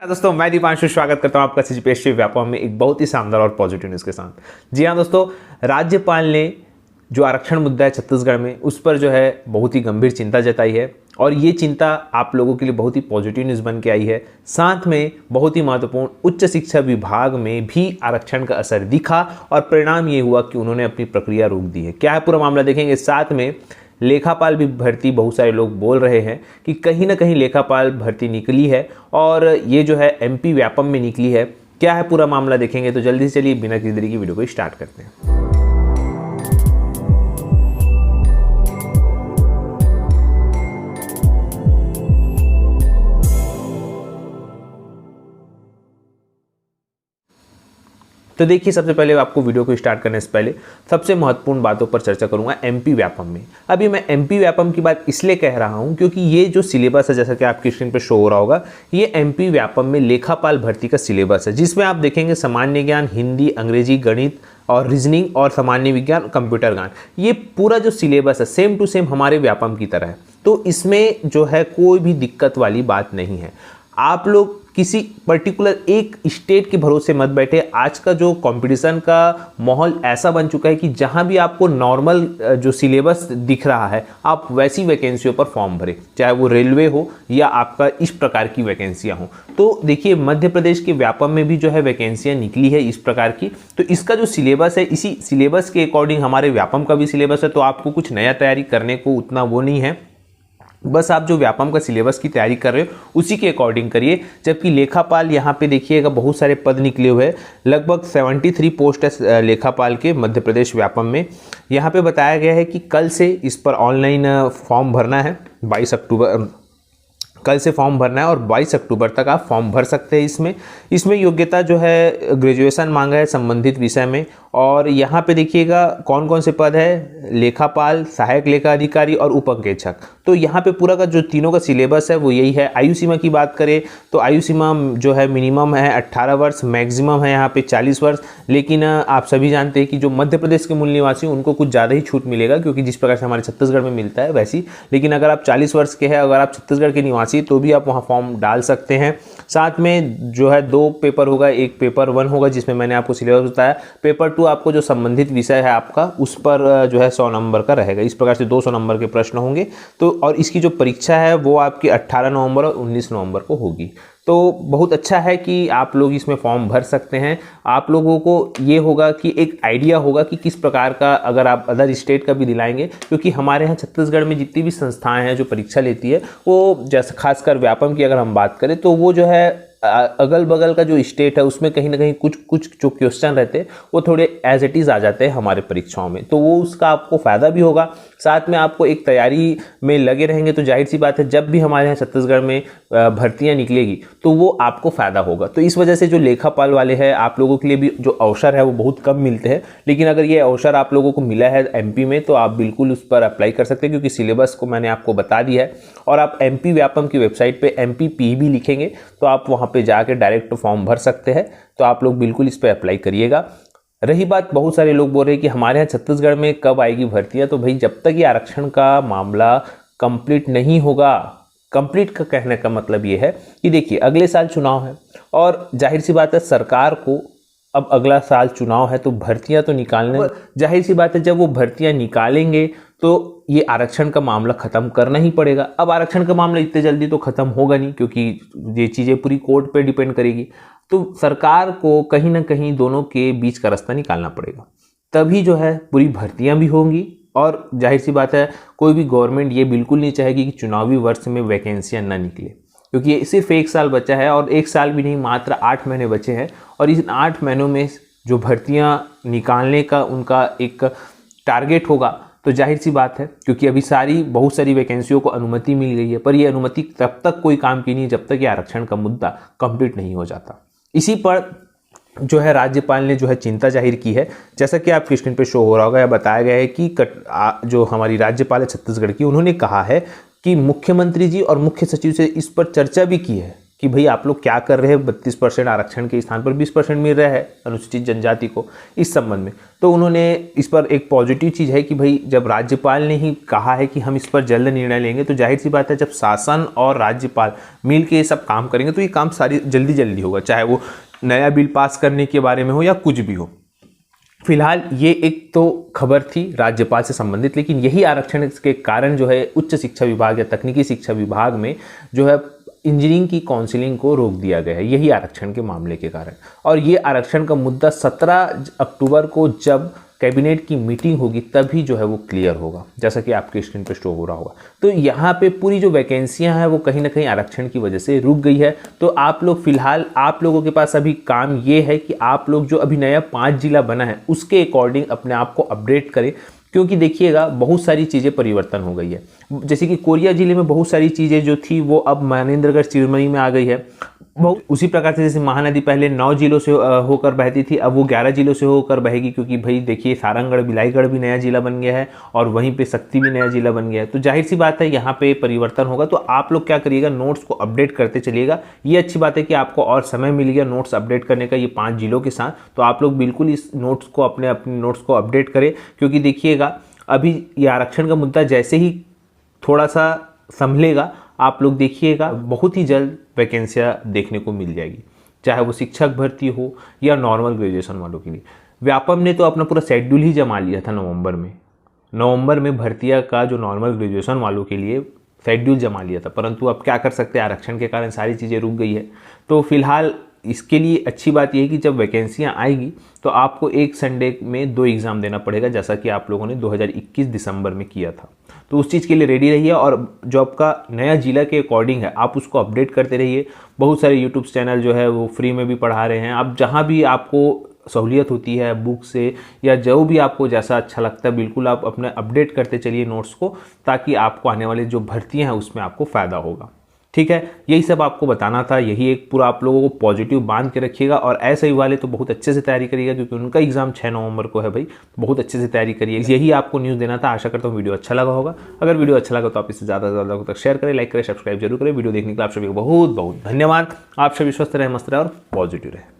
दोस्तों मैं दीपांशु स्वागत करता हूं आपका सीजीपीएससी व्यापम में एक बहुत ही शानदार और पॉजिटिव न्यूज़ के साथ। जी हां दोस्तों, राज्यपाल ने जो आरक्षण मुद्दा है छत्तीसगढ़ में उस पर जो है बहुत ही गंभीर चिंता जताई है और ये चिंता आप लोगों के लिए बहुत ही पॉजिटिव न्यूज़ बन के आई है। साथ में बहुत ही महत्वपूर्ण उच्च शिक्षा विभाग में भी आरक्षण का असर दिखा और परिणाम ये हुआ कि उन्होंने अपनी प्रक्रिया रोक दी है। क्या है पूरा मामला देखेंगे। साथ में लेखापाल भी भर्ती, बहुत सारे लोग बोल रहे हैं कि कहीं ना कहीं लेखापाल भर्ती निकली है और ये जो है एमपी व्यापम में निकली है। क्या है पूरा मामला देखेंगे, तो जल्दी से चलिए बिना किसी देरी की वीडियो को स्टार्ट करते हैं। तो देखिए, सबसे पहले आपको वीडियो को स्टार्ट करने से पहले सबसे महत्वपूर्ण बातों पर चर्चा करूंगा एमपी व्यापम में। अभी मैं एमपी व्यापम की बात इसलिए कह रहा हूं क्योंकि ये जो सिलेबस है, जैसा कि आपकी स्क्रीन पर शो हो रहा होगा, ये एमपी व्यापम में लेखापाल भर्ती का सिलेबस है, जिसमें आप देखेंगे सामान्य ज्ञान, हिंदी, अंग्रेजी, गणित और रीजनिंग और सामान्य विज्ञान, कंप्यूटर ज्ञान। ये पूरा जो सिलेबस है सेम टू सेम हमारे व्यापम की तरह है, तो इसमें जो है कोई भी दिक्कत वाली बात नहीं है। आप लोग किसी पर्टिकुलर एक स्टेट के भरोसे मत बैठे। आज का जो कंपटीशन का माहौल ऐसा बन चुका है कि जहां भी आपको नॉर्मल जो सिलेबस दिख रहा है, आप वैसी वैकेंसियों पर फॉर्म भरें, चाहे वो रेलवे हो या आपका इस प्रकार की वैकेंसियां हो। तो देखिए, मध्य प्रदेश के व्यापम में भी जो है वैकेंसियां निकली है इस प्रकार की। तो इसका जो सिलेबस है, इसी सिलेबस के अकॉर्डिंग हमारे व्यापम का भी सिलेबस है, तो आपको कुछ नया तैयारी करने को उतना वो नहीं है। बस आप जो व्यापम का सिलेबस की तैयारी कर रहे हो उसी के अकॉर्डिंग करिए। जबकि लेखापाल यहाँ पे देखिएगा बहुत सारे पद निकले हुए हैं, लगभग 73 पोस्ट है लेखापाल के मध्य प्रदेश व्यापम में। यहाँ पे बताया गया है कि कल से इस पर ऑनलाइन फॉर्म भरना है। 22 अक्टूबर कल से फॉर्म भरना है और 22 अक्टूबर तक आप फॉर्म भर सकते हैं। इसमें योग्यता जो है ग्रेजुएशन मांगा है संबंधित विषय में। और यहाँ पे देखिएगा कौन कौन से पद है, लेखापाल, सहायक लेखा अधिकारी और उप अंकेक्षक। तो यहाँ पे पूरा का जो तीनों का सिलेबस है वो यही है। आयु सीमा की बात करें तो आयु सीमा जो है मिनिमम है 18 वर्ष, मैक्सिमम है यहाँ पे 40 वर्ष। लेकिन आप सभी जानते हैं कि जो मध्य प्रदेश के मूल निवासी उनको कुछ ज़्यादा ही छूट मिलेगा, क्योंकि जिस प्रकार से हमारे छत्तीसगढ़ में मिलता है वैसी। लेकिन अगर आप 40 वर्ष के हैं, अगर आप छत्तीसगढ़ के निवासी, तो भी आप वहाँ फॉर्म डाल सकते हैं। साथ में जो है 2 पेपर होगा, एक पेपर 1 होगा जिसमें मैंने आपको सिलेबस बताया। पेपर 2 आपको जो संबंधित विषय है आपका उस पर जो है 100 नंबर का रहेगा। इस प्रकार से 200 नंबर के प्रश्न होंगे। तो और इसकी जो परीक्षा है वो आपकी 18 नवंबर और 19 नवंबर को होगी। तो बहुत अच्छा है कि आप लोग इसमें फॉर्म भर सकते हैं। आप लोगों को ये होगा कि एक आइडिया होगा कि किस प्रकार का, अगर आप अदर स्टेट का भी दिलाएंगे, क्योंकि हमारे यहाँ छत्तीसगढ़ में जितनी भी संस्थाएं हैं जो परीक्षा लेती है, वो जैसे खासकर व्यापम की अगर हम बात करें तो वो जो है अगल बगल का जो स्टेट है उसमें कहीं ना कहीं कुछ जो क्वेश्चन रहते हैं वो थोड़े एज इट इज़ आ जाते हैं हमारे परीक्षाओं में। तो वो उसका आपको फ़ायदा भी होगा। साथ में आपको एक तैयारी में लगे रहेंगे तो जाहिर सी बात है जब भी हमारे यहाँ छत्तीसगढ़ में भर्तियाँ निकलेगी तो वो आपको फ़ायदा होगा। तो इस वजह से जो लेखापाल वाले हैं, आप लोगों के लिए भी जो अवसर है वो बहुत कम मिलते हैं। लेकिन अगर ये अवसर आप लोगों को मिला है एमपी में तो आप बिल्कुल उस पर अप्लाई कर सकते हैं, क्योंकि सिलेबस को मैंने आपको बता दिया है। और आप एमपी व्यापम की वेबसाइट पर MPP भी लिखेंगे तो आप वहाँ पे जाके डायरेक्ट फॉर्म भर सकते हैं। तो आप लोग बिल्कुल इस पे अप्लाई करिएगा। रही बात, बहुत सारे लोग बोल रहे हैं कि हमारे यहाँ छत्तीसगढ़ में कब आएगी भर्तियाँ, तो भाई जब तक ये आरक्षण का मामला कंप्लीट नहीं होगा, कंप्लीट का कहने का मतलब ये है कि देखिए अगले साल चुनाव है और जाहिर सी बात है सरकार को अब अगला साल चुनाव है तो भर्तियां तो निकालने, जाहिर सी बात है जब वो भर्तियां निकालेंगे तो ये आरक्षण का मामला खत्म करना ही पड़ेगा। अब आरक्षण का मामला इतने जल्दी तो खत्म होगा नहीं, क्योंकि ये चीज़ें पूरी कोर्ट पे डिपेंड करेगी। तो सरकार को कहीं ना कहीं दोनों के बीच का रास्ता निकालना पड़ेगा, तभी जो है पूरी भर्तियां भी होंगी। और जाहिर सी बात है कोई भी गवर्नमेंट ये बिल्कुल नहीं चाहेगी कि चुनावी वर्ष में वैकेंसियाँ ना निकले, क्योंकि ये सिर्फ 1 साल बचा है और 1 साल भी नहीं, मात्र 8 महीने बचे हैं। और इस 8 महीनों में जो भर्तियां निकालने का उनका एक टारगेट होगा, तो जाहिर सी बात है क्योंकि अभी बहुत सारी वैकेंसियों को अनुमति मिल गई है, पर ये अनुमति तब तक कोई काम की नहीं जब तक ये आरक्षण का मुद्दा कंप्लीट नहीं हो जाता। इसी पर जो है राज्यपाल ने जो है चिंता जाहिर की है। जैसा कि आपकी स्क्रीन पे शो हो रहा होगा, या बताया गया है कि जो हमारी राज्यपाल है छत्तीसगढ़ की, उन्होंने कहा है कि मुख्यमंत्री जी और मुख्य सचिव से इस पर चर्चा भी की है कि भाई आप लोग क्या कर रहे हैं, 32% आरक्षण के स्थान पर 20% मिल रहा है अनुसूचित जनजाति को इस संबंध में। तो उन्होंने इस पर एक पॉजिटिव चीज़ है कि भाई जब राज्यपाल ने ही कहा है कि हम इस पर जल्द निर्णय लेंगे, तो जाहिर सी बात है जब शासन और राज्यपाल मिल के ये सब काम करेंगे तो ये काम सारी जल्दी होगा, चाहे वो नया बिल पास करने के बारे में हो या कुछ भी हो। फिलहाल ये एक तो खबर थी राज्यपाल से संबंधित, लेकिन यही आरक्षण के कारण जो है उच्च शिक्षा विभाग या तकनीकी शिक्षा विभाग में जो है इंजीनियरिंग की काउंसिलिंग को रोक दिया गया है, यही आरक्षण के मामले के कारण। और ये आरक्षण का मुद्दा 17 अक्टूबर को जब कैबिनेट की मीटिंग होगी तभी जो है वो क्लियर होगा, जैसा कि आपके स्क्रीन पे शो हो रहा होगा। तो यहाँ पे पूरी जो वैकेंसियाँ हैं वो कहीं ना कहीं आरक्षण की वजह से रुक गई है। तो आप लोग फिलहाल आप लोगों के पास अभी काम ये है कि आप लोग जो अभी नया 5 जिला बना है उसके अकॉर्डिंग अपने आप को अपडेट करें, क्योंकि देखिएगा बहुत सारी चीज़ें परिवर्तन हो गई है। जैसे कि कोरिया जिले में बहुत सारी चीज़ें जो थी वो अब महेंद्रगढ़ चिरमई में आ गई है। बहुत उसी प्रकार से जैसे महानदी पहले 9 जिलों से होकर बहती थी, अब वो 11 जिलों से होकर बहेगी, क्योंकि भाई देखिए सारंगगढ़ बिलाईगढ़ भी नया जिला बन गया है और वहीं पे शक्ति भी नया जिला बन गया है। तो जाहिर सी बात है यहाँ पे परिवर्तन होगा। तो आप लोग क्या करिएगा, नोट्स को अपडेट करते चलिएगा। ये अच्छी बात है कि आपको और समय मिल गया नोट्स अपडेट करने का ये 5 जिलों के साथ। तो आप लोग बिल्कुल इस नोट्स को अपने नोट्स को अपडेट करें, क्योंकि देखिएगा अभी ये आरक्षण का मुद्दा जैसे ही थोड़ा सा संभलेगा आप लोग देखिएगा बहुत ही जल्द वैकेंसियाँ देखने को मिल जाएगी, चाहे वो शिक्षक भर्ती हो या नॉर्मल ग्रेजुएशन वालों के लिए। व्यापम ने तो अपना पूरा शेड्यूल ही जमा लिया था नवंबर में भर्तियाँ का जो नॉर्मल ग्रेजुएशन वालों के लिए शेड्यूल जमा लिया था, परंतु अब क्या कर सकते हैं, आरक्षण के कारण सारी चीज़ें रुक गई है। तो फिलहाल इसके लिए अच्छी बात यह है कि जब वैकेंसियाँ आएगी तो आपको एक संडे में 2 एग्ज़ाम देना पड़ेगा, जैसा कि आप लोगों ने 2021 दिसंबर में किया था। तो उस चीज़ के लिए रेडी रहिए और जो आपका नया जिला के अकॉर्डिंग है आप उसको अपडेट करते रहिए। बहुत सारे यूट्यूब चैनल जो है वो फ्री में भी पढ़ा रहे हैं। आप जहाँ भी आपको सहूलियत होती है बुक से या जो भी आपको जैसा अच्छा लगता है बिल्कुल आप अपने अपडेट करते चलिए नोट्स को, ताकि आपको आने वाले जो भर्तियाँ हैं उसमें आपको फ़ायदा होगा। ठीक है, यही सब आपको बताना था। यही एक पूरा आप लोगों को पॉजिटिव बांध के रखिएगा। और ऐसे ही वाले तो बहुत अच्छे से तैयारी करिएगा, क्योंकि उनका एग्जाम 6 नवंबर को है भाई, बहुत अच्छे से तैयारी करिएगा। यही आपको न्यूज़ देना था। आशा करता हूँ वीडियो अच्छा लगा होगा। अगर वीडियो अच्छा लगा तो आप इसे ज़्यादा से ज़्यादा तक शेयर करें, लाइक करें, सब्सक्राइब जरूर करें। वीडियो देखने के लिए आप सभी को बहुत बहुत धन्यवाद। आप सभी स्वस्थ रहे, मस्त रहे और पॉजिटिव रहे।